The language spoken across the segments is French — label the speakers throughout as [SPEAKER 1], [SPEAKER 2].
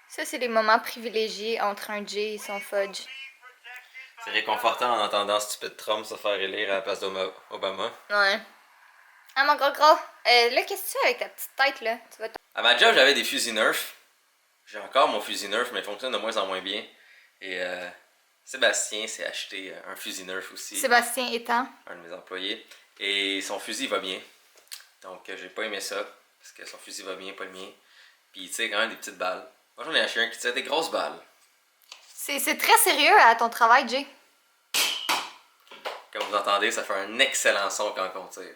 [SPEAKER 1] Ça, c'est les moments privilégiés entre un Jay et son fudge.
[SPEAKER 2] C'est réconfortant en entendant Stupid Trump se faire élire à la place d'Obama.
[SPEAKER 1] Ouais. Ah, mon gros gros. Là, qu'est-ce que tu fais avec ta petite tête, là? Tu vas
[SPEAKER 2] À ma job, j'avais des fusils Nerf. J'ai encore mon fusil Nerf, mais il fonctionne de moins en moins bien. Et Sébastien s'est acheté un fusil Nerf aussi.
[SPEAKER 1] Sébastien étant.
[SPEAKER 2] Un de mes employés. Et son fusil va bien. Donc j'ai pas aimé ça. Parce que son fusil va bien, pas le mien. Puis il tire quand même des petites balles. Moi j'en ai acheté un qui tire des grosses balles.
[SPEAKER 1] C'est très sérieux à ton travail, Jay.
[SPEAKER 2] Comme vous entendez, ça fait un excellent son quand on tire.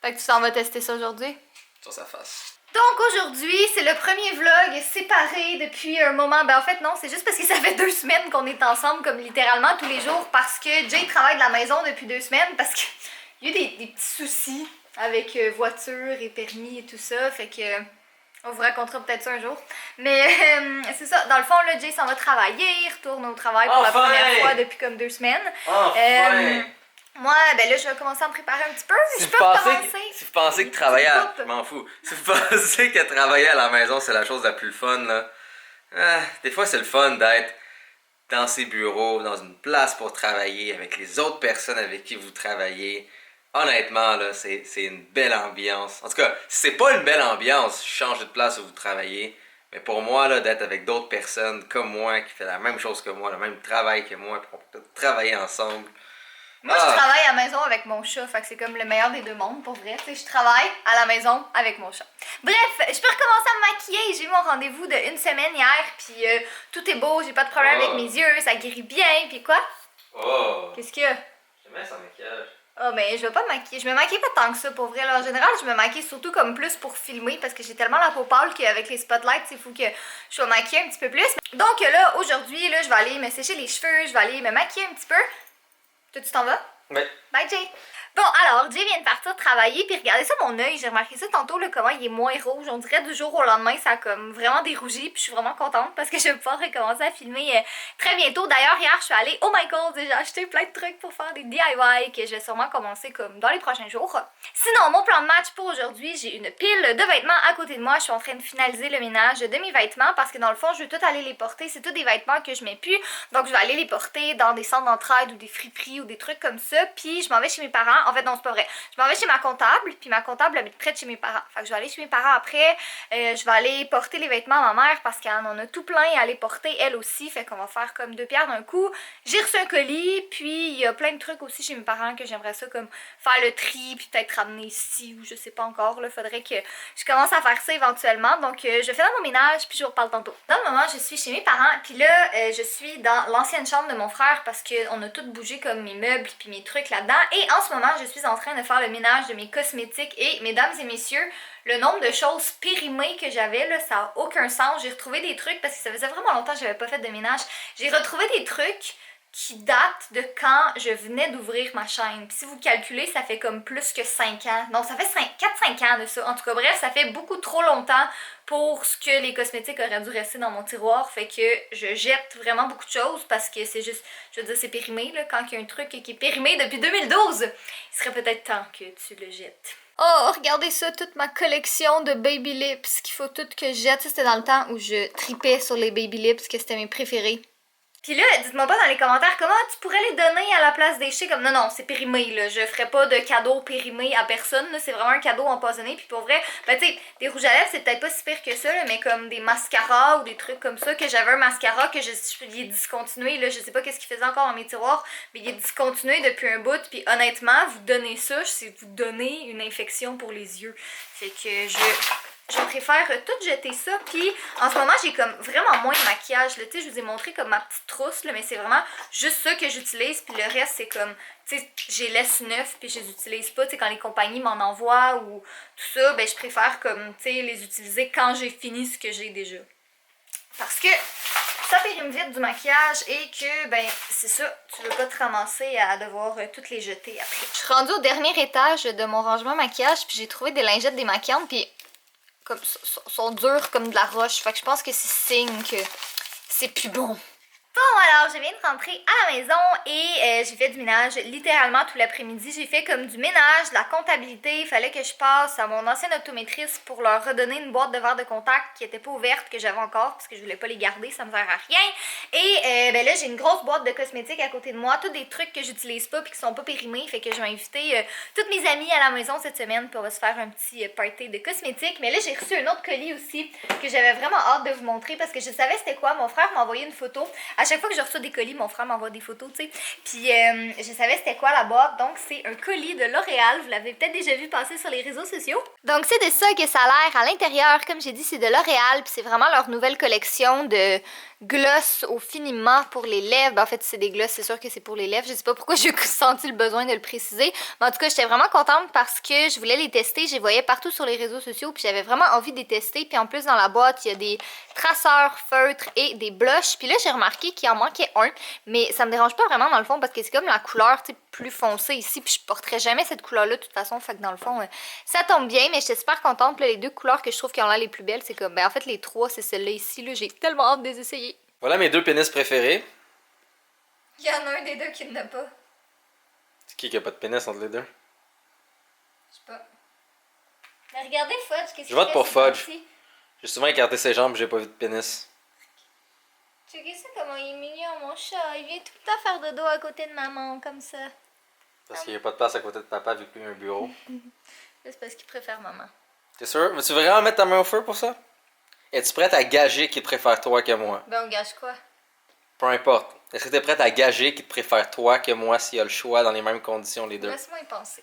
[SPEAKER 1] Fait que tu t'en vas tester ça aujourd'hui.
[SPEAKER 2] Sur sa face.
[SPEAKER 1] Donc aujourd'hui, c'est le premier vlog séparé depuis un moment. Ben en fait non, c'est juste parce que ça fait 2 semaines qu'on est ensemble comme littéralement tous les jours parce que Jay travaille de la maison depuis 2 semaines parce qu'il y a eu des petits soucis avec voiture et permis et tout ça. Fait que on vous racontera peut-être ça un jour. Mais c'est ça, dans le fond là, Jay s'en va travailler, il retourne au travail pour la première fois depuis comme 2 semaines. Moi, ben là, je vais commencer à me préparer un petit peu.
[SPEAKER 2] Si vous pensez que travailler à... Je m'en fous. Si vous pensez que travailler à la maison, c'est la chose la plus fun, là. Des fois, c'est le fun d'être dans ses bureaux, dans une place pour travailler, avec les autres personnes avec qui vous travaillez. Honnêtement, là, c'est une belle ambiance. En tout cas, si c'est pas une belle ambiance, changez de place où vous travaillez. Mais pour moi, là, d'être avec d'autres personnes comme moi, qui fait la même chose que moi, le même travail que moi, puis qu'on peut travailler ensemble...
[SPEAKER 1] Moi, je travaille à la maison avec mon chat, fait que c'est comme le meilleur des deux mondes, pour vrai. Tu sais, je travaille à la maison avec mon chat. Bref, je peux recommencer à me maquiller. J'ai eu mon rendez-vous de 1 semaine hier, puis tout est beau, j'ai pas de problème avec mes yeux, ça guérit bien, puis quoi? Qu'est-ce qu'il y a?
[SPEAKER 2] J'aime bien son maquillage.
[SPEAKER 1] Ah, mais je vais pas me maquiller. Je me maquille pas tant que ça, pour vrai. Là, en général, je me maquille surtout comme plus pour filmer, parce que j'ai tellement la peau pâle qu'avec les spotlights, c'est fou que je sois maquiller un petit peu plus. Donc là, aujourd'hui, là, je vais aller me sécher les cheveux, je vais aller me maquiller un petit peu. Toi, tu t'en vas?
[SPEAKER 2] Oui.
[SPEAKER 1] Bye, Jay! Bon, alors, Jay vient de partir travailler, puis regardez ça, mon œil, j'ai remarqué ça tantôt, là, comment il est moins rouge. On dirait du jour au lendemain, ça a comme vraiment dérougi, puis je suis vraiment contente parce que je vais pouvoir recommencer à filmer très bientôt. D'ailleurs, hier, je suis allée au Michaels et j'ai acheté plein de trucs pour faire des DIY que je vais sûrement commencer comme dans les prochains jours. Sinon, mon plan de match pour aujourd'hui, j'ai une pile de vêtements à côté de moi. Je suis en train de finaliser le ménage de mes vêtements parce que dans le fond, je veux tout aller les porter. C'est tous des vêtements que je mets plus, donc je vais aller les porter dans des centres d'entraide ou des friperies ou des trucs comme ça, puis je m'en vais chez mes parents. En fait, non, c'est pas vrai. Je m'en vais chez ma comptable, puis ma comptable habite près de chez mes parents. Fait que je vais aller chez mes parents après. Je vais aller porter les vêtements à ma mère parce qu'elle en a tout plein à aller porter elle aussi. Fait qu'on va faire comme 2 pierres d'un coup. J'ai reçu un colis, puis il y a plein de trucs aussi chez mes parents que j'aimerais ça comme faire le tri, puis peut-être ramener ici ou je sais pas encore. Là, faudrait que je commence à faire ça éventuellement. Donc je fais dans mon ménage, puis je vous reparle tantôt. Dans le moment, je suis chez mes parents, puis là, je suis dans l'ancienne chambre de mon frère parce qu'on a tout bougé comme mes meubles puis mes trucs là-dedans. Et en ce moment, je suis en train de faire le ménage de mes cosmétiques et mesdames et messieurs, le nombre de choses périmées que j'avais là, ça n'a aucun sens. J'ai retrouvé des trucs parce que ça faisait vraiment longtemps que j'avais pas fait de ménage. J'ai retrouvé des trucs qui datent de quand je venais d'ouvrir ma chaîne. Puis si vous calculez, ça fait comme plus que 5 ans. Donc ça fait 4-5 ans de ça. En tout cas, bref, ça fait beaucoup trop longtemps pour ce que les cosmétiques auraient dû rester dans mon tiroir. Fait que je jette vraiment beaucoup de choses parce que c'est juste, je veux dire, c'est périmé. Là. Quand il y a un truc qui est périmé depuis 2012, il serait peut-être temps que tu le jettes. Oh, regardez ça, toute ma collection de Baby Lips qu'il faut tout que je jette. Ça, c'était dans le temps où je tripais sur les Baby Lips, que c'était mes préférés. Puis là, dites-moi pas dans les commentaires comment tu pourrais les donner à la place des chais. Comme non, c'est périmé, là. Je ferais pas de cadeau périmé à personne, là. C'est vraiment un cadeau empoisonné. Puis pour vrai, ben tu sais, des rouges à lèvres, c'est peut-être pas si pire que ça, là, mais comme des mascaras ou des trucs comme ça, que j'avais un mascara que il est discontinué, là. Je sais pas qu'est-ce qu'il faisait encore dans mes tiroirs, mais il est discontinué depuis un bout. Puis honnêtement, vous donnez ça, c'est vous donner une infection pour les yeux. Fait que je préfère tout jeter ça, puis en ce moment j'ai comme vraiment moins de maquillage, là, tu sais, je vous ai montré comme ma petite trousse, là, mais c'est vraiment juste ça que j'utilise, puis le reste c'est comme, tu sais, j'ai laisse neuf, puis je les utilise pas, tu sais, quand les compagnies m'en envoient ou tout ça, ben je préfère comme, tu sais, les utiliser quand j'ai fini ce que j'ai déjà. Parce que ça périme vite du maquillage et que, ben, c'est ça, tu veux pas te ramasser à devoir toutes les jeter après. Je suis rendue au dernier étage de mon rangement maquillage, puis j'ai trouvé des lingettes démaquillantes, puis comme sont dures comme de la roche. Fait que je pense que c'est signe que c'est plus bon. Bon, alors, je viens de rentrer à la maison et j'ai fait du ménage littéralement tout l'après-midi. J'ai fait comme du ménage, de la comptabilité. Il fallait que je passe à mon ancienne optométriste pour leur redonner une boîte de verre de contact qui était pas ouverte, que j'avais encore parce que je voulais pas les garder, ça me sert à rien. Et ben là, j'ai une grosse boîte de cosmétiques à côté de moi, tous des trucs que j'utilise pas puis qui sont pas périmés. Fait que je vais inviter toutes mes amies à la maison cette semaine puis on va se faire un petit party de cosmétiques. Mais là, j'ai reçu un autre colis aussi que j'avais vraiment hâte de vous montrer parce que je savais c'était quoi. Mon frère m'a envoyé une photo. À chaque fois que je reçois des colis, mon frère m'envoie des photos, tu sais. Puis je savais c'était quoi la boîte. Donc c'est un colis de L'Oréal. Vous l'avez peut-être déjà vu passer sur les réseaux sociaux. Donc c'est de ça que ça a l'air à l'intérieur. Comme j'ai dit, c'est de L'Oréal. Puis c'est vraiment leur nouvelle collection de gloss au finiment pour les lèvres. Ben, en fait, c'est des gloss, c'est sûr que c'est pour les lèvres. Je sais pas pourquoi j'ai senti le besoin de le préciser. Mais en tout cas, j'étais vraiment contente parce que je voulais les tester. Je les voyais partout sur les réseaux sociaux. Puis j'avais vraiment envie de les tester. Puis en plus, dans la boîte, il y a des traceurs, feutres et des blushs. Puis là, j'ai remarqué qu'il en manquait un. Mais ça me dérange pas vraiment dans le fond parce que c'est comme la couleur, tu sais, plus foncée ici. Puis je porterais jamais cette couleur-là de toute façon. Fait que dans le fond, ça tombe bien. Mais j'étais super contente. Puis là, les deux couleurs que je trouve qui ont l'air les plus belles, c'est comme, ben en fait, les trois, c'est celle-là ici. Là, j'ai tellement hâte de les essayer.
[SPEAKER 2] Voilà mes deux pénis préférés.
[SPEAKER 1] Il y en a un des deux qui n'a pas.
[SPEAKER 2] C'est qui a pas de pénis entre les deux?
[SPEAKER 1] Je sais pas. Mais regardez Fudge, qu'est-ce
[SPEAKER 2] Je vote pour Fudge. J'ai souvent écarté ses jambes, j'ai pas vu de pénis.
[SPEAKER 1] Checkez ça comment il est mignon, mon chat. Il vient tout le temps faire dodo à côté de maman, comme ça.
[SPEAKER 2] Parce qu'il n'y a pas de place à côté de papa vu qu'il y a un bureau.
[SPEAKER 1] C'est parce qu'il préfère maman.
[SPEAKER 2] T'es sûr? Veux-tu vraiment mettre ta main au feu pour ça? Es-tu prête à gager qu'il te préfère toi que moi?
[SPEAKER 1] Ben on gage quoi?
[SPEAKER 2] Peu importe. Est-ce que t'es prête à gager qu'il te préfère toi que moi s'il y a le choix dans les mêmes conditions les deux?
[SPEAKER 1] Laisse-moi y penser.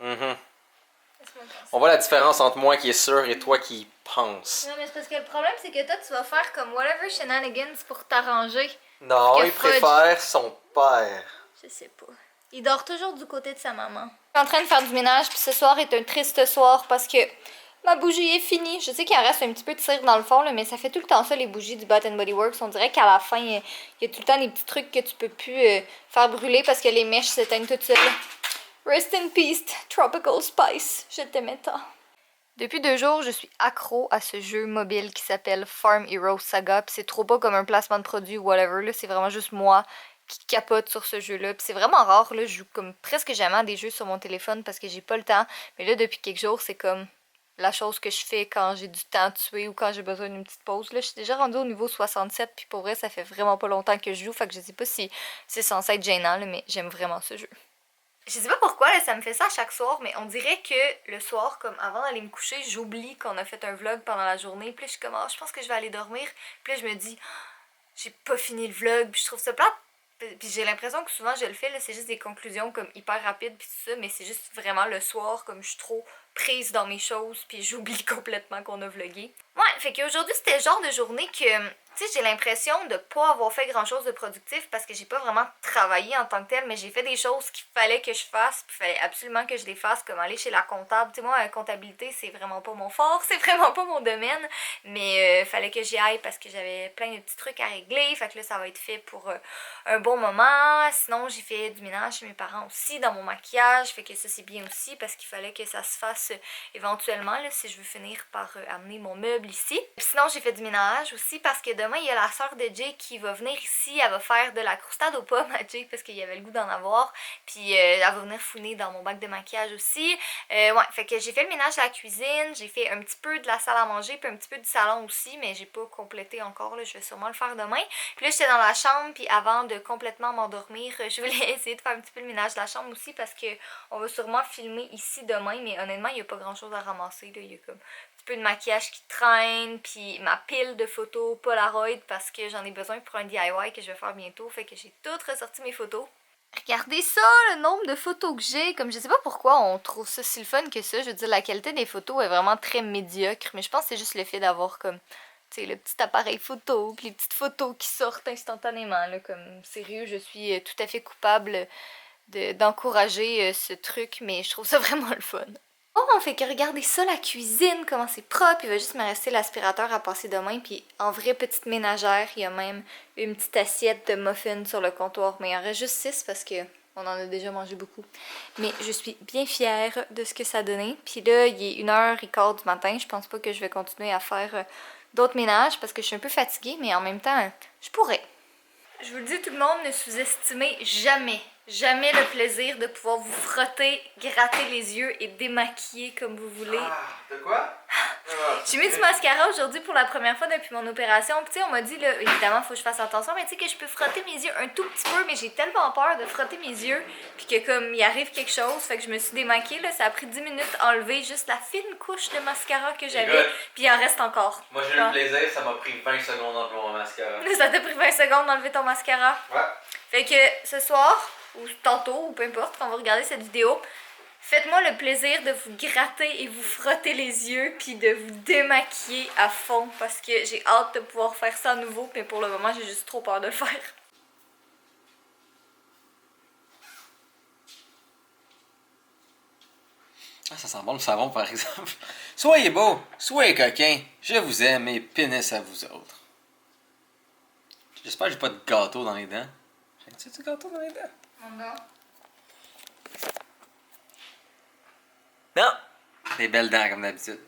[SPEAKER 2] Mm-hmm.
[SPEAKER 1] Laisse-moi y penser.
[SPEAKER 2] On voit la différence entre moi qui est sûr et toi qui pense.
[SPEAKER 1] Non mais c'est parce que le problème c'est que toi tu vas faire comme whatever shenanigans pour t'arranger.
[SPEAKER 2] Non,
[SPEAKER 1] Que
[SPEAKER 2] il
[SPEAKER 1] Fudge.
[SPEAKER 2] préfère son père.
[SPEAKER 1] Je sais pas. Il dort toujours du côté de sa maman. Je suis en train de faire du ménage puis ce soir est un triste soir parce que ma bougie est finie. Je sais qu'il en reste un petit peu de cire dans le fond, là, mais ça fait tout le temps ça, les bougies du Bath Body Works. On dirait qu'à la fin, il y a tout le temps des petits trucs que tu peux plus faire brûler parce que les mèches s'éteignent toutes seules. Rest in peace, Tropical Spice. Je t'aimais tant. Depuis 2 jours, je suis accro à ce jeu mobile qui s'appelle Farm Hero Saga. Puis c'est trop pas comme un placement de produit ou whatever. Là, c'est vraiment juste moi qui capote sur ce jeu-là. Puis c'est vraiment rare. Là, je joue comme presque jamais à des jeux sur mon téléphone parce que j'ai pas le temps. Mais là, depuis quelques jours, c'est comme la chose que je fais quand j'ai du temps tué ou quand j'ai besoin d'une petite pause. Là, je suis déjà rendue au niveau 67, puis pour vrai, ça fait vraiment pas longtemps que je joue, fait que je sais pas si c'est censé être gênant, là, mais j'aime vraiment ce jeu. Je sais pas pourquoi, là, ça me fait ça à chaque soir, mais on dirait que le soir, comme avant d'aller me coucher, j'oublie qu'on a fait un vlog pendant la journée, puis là, je suis comme, oh, je pense que je vais aller dormir, puis là, je me dis, j'ai pas fini le vlog, puis je trouve ça plate. Puis j'ai l'impression que souvent je le fais, là, c'est juste des conclusions comme hyper rapides puis tout ça, mais c'est juste vraiment le soir, comme je suis trop prise dans mes choses, puis j'oublie complètement qu'on a vlogué. Ouais, fait qu'aujourd'hui c'était le genre de journée que, tu sais, j'ai l'impression de pas avoir fait grand chose de productif parce que j'ai pas vraiment travaillé en tant que tel, mais j'ai fait des choses qu'il fallait que je fasse, puis il fallait absolument que je les fasse, comme aller chez la comptable. Tu sais, moi, la comptabilité, c'est vraiment pas mon fort, c'est vraiment pas mon domaine, mais fallait que j'y aille parce que j'avais plein de petits trucs à régler, fait que là, ça va être fait pour un bon moment. Sinon, j'ai fait du ménage chez mes parents aussi, dans mon maquillage, fait que ça, c'est bien aussi parce qu'il fallait que ça se fasse éventuellement, là, si je veux finir par amener mon meuble ici. Puis sinon, j'ai fait du ménage aussi parce que demain, il y a la soeur de Jay qui va venir ici. Elle va faire de la croustade aux pommes à Jay parce qu'il y avait le goût d'en avoir. Puis elle va venir fouiner dans mon bac de maquillage aussi. Ouais, fait que j'ai fait le ménage de la cuisine. J'ai fait un petit peu de la salle à manger puis un petit peu du salon aussi, mais j'ai pas complété encore, là. Je vais sûrement le faire demain. Puis là, j'étais dans la chambre, puis avant de complètement m'endormir, je voulais essayer de faire un petit peu le ménage de la chambre aussi parce que on va sûrement filmer ici demain, mais honnêtement, il n'y a pas grand chose à ramasser, là. Il y a comme un petit peu de maquillage qui traîne, puis ma pile de photos Polaroid parce que j'en ai besoin pour un DIY que je vais faire bientôt, fait que j'ai toutes ressorti mes photos. Regardez ça, le nombre de photos que j'ai, comme je sais pas pourquoi on trouve ça si le fun que ça, je veux dire la qualité des photos est vraiment très médiocre, mais je pense que c'est juste le fait d'avoir comme, tu sais, le petit appareil photo, puis les petites photos qui sortent instantanément, là, comme sérieux, je suis tout à fait coupable d'encourager ce truc, mais je trouve ça vraiment le fun. Bon, fait que regardez ça, la cuisine, comment c'est propre. Il va juste me rester l'aspirateur à passer demain. Puis en vraie petite ménagère, il y a même une petite assiette de muffins sur le comptoir. Mais il en reste juste 6 parce que on en a déjà mangé beaucoup. Mais je suis bien fière de ce que ça a donné. Puis là, il est 1h15 du matin. Je pense pas que je vais continuer à faire d'autres ménages parce que je suis un peu fatiguée. Mais en même temps, je pourrais. je vous le dis tout le monde, ne sous-estimez jamais, jamais le plaisir de pouvoir vous frotter, gratter les yeux et démaquiller comme vous voulez.
[SPEAKER 2] De quoi?
[SPEAKER 1] J'ai mis du mascara aujourd'hui pour la première fois depuis mon opération. Puis tu sais, on m'a dit, là, évidemment, faut que je fasse attention, mais tu sais que je peux frotter mes yeux un tout petit peu, mais j'ai tellement peur de frotter mes yeux, puis que comme il arrive quelque chose, fait que je me suis démaquillée, là, ça a pris 10 minutes à enlever juste la fine couche de mascara que j'avais, puis il en reste encore.
[SPEAKER 2] Moi j'ai eu le plaisir, ça m'a pris 20 secondes d'enlever mon mascara.
[SPEAKER 1] Ça t'a pris 20 secondes d'enlever ton mascara?
[SPEAKER 2] Ouais.
[SPEAKER 1] Fait que ce soir, ou tantôt, ou peu importe, quand on va regarder cette vidéo, faites-moi le plaisir de vous gratter et vous frotter les yeux puis de vous démaquiller à fond parce que j'ai hâte de pouvoir faire ça à nouveau, mais pour le moment j'ai juste trop peur de le faire.
[SPEAKER 2] Ah, ça sent bon le savon par exemple. Soyez beaux, soyez coquins, je vous aime et pénis à vous autres. J'espère que j'ai pas de gâteau dans les dents. J'ai-tu du gâteau dans les dents?
[SPEAKER 1] Non.
[SPEAKER 2] Non! Des belles dents comme d'habitude.